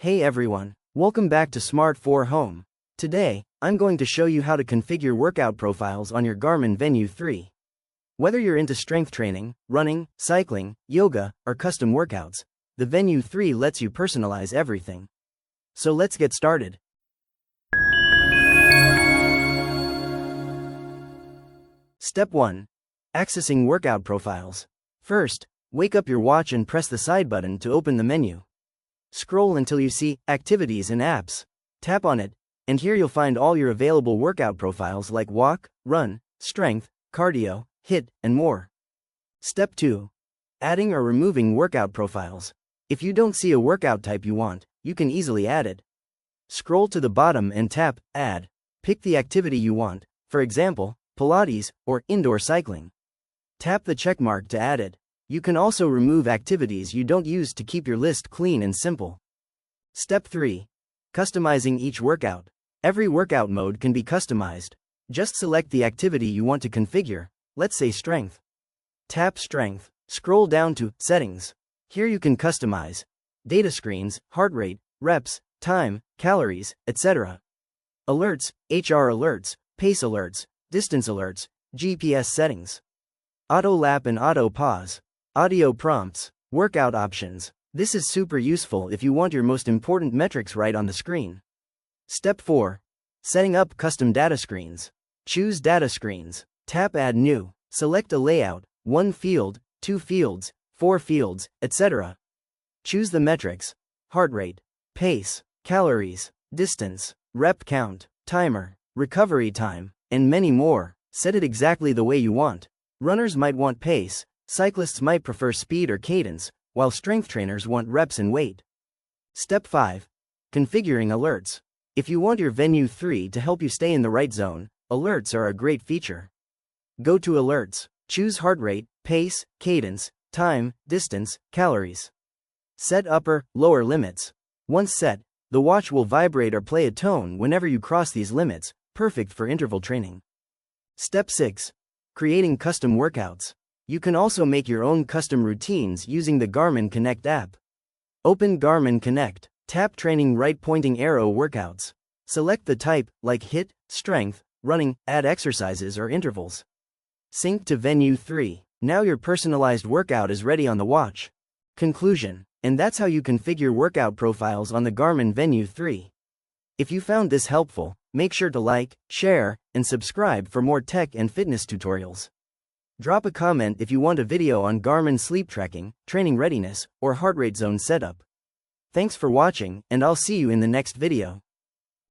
Hey everyone, welcome back to Smart 4 Home. Today, I'm going to show you how to configure workout profiles on your Garmin Venu 3. Whether you're into strength training, running, cycling, yoga, or custom workouts, the Venu 3 lets you personalize everything. So let's get started. Step 1. Accessing workout profiles. First, wake up your watch and press the side button to open the menu. Scroll until you see Activities and Apps. Tap on it, and here you'll find all your available workout profiles like walk, run, strength, cardio, HIIT, and more. Step 2. Adding or removing workout profiles. If you don't see a workout type you want, you can easily add it. Scroll to the bottom and tap Add. Pick the activity you want, for example, Pilates or indoor cycling. Tap the check mark to add it. You can also remove activities you don't use to keep your list clean and simple. Step 3. Customizing each workout. Every workout mode can be customized. Just select the activity you want to configure, let's say strength. Tap Strength. Scroll down to Settings. Here you can customize data screens, heart rate, reps, time, calories, etc. Alerts, HR alerts, pace alerts, distance alerts, GPS settings. Auto lap and auto pause. Audio prompts, workout options. This is super useful if you want your most important metrics right on the screen. Step 4. Setting up custom data screens. Choose data screens. Tap Add New. Select a layout, 1 field, 2 fields, 4 fields, etc. Choose the metrics: heart rate, pace, calories, distance, rep count, timer, recovery time, and many more. Set it exactly the way you want. Runners might want pace, cyclists might prefer speed or cadence, while strength trainers want reps and weight. Step 5. Configuring alerts. If you want your Venu 3 to help you stay in the right zone, alerts are a great feature. Go to Alerts, choose heart rate, pace, cadence, time, distance, calories. Set upper, lower limits. Once set, the watch will vibrate or play a tone whenever you cross these limits, perfect for interval training. Step 6. Creating custom workouts. You can also make your own custom routines using the Garmin Connect app. Open Garmin Connect, tap Training Right Pointing Arrow Workouts. Select the type, like HIIT, strength, running, add exercises or intervals. Sync to Venu 3. Now your personalized workout is ready on the watch. Conclusion. And that's how you configure workout profiles on the Garmin Venu 3. If you found this helpful, make sure to like, share, and subscribe for more tech and fitness tutorials. Drop a comment if you want a video on Garmin sleep tracking, training readiness, or heart rate zone setup. Thanks for watching, and I'll see you in the next video.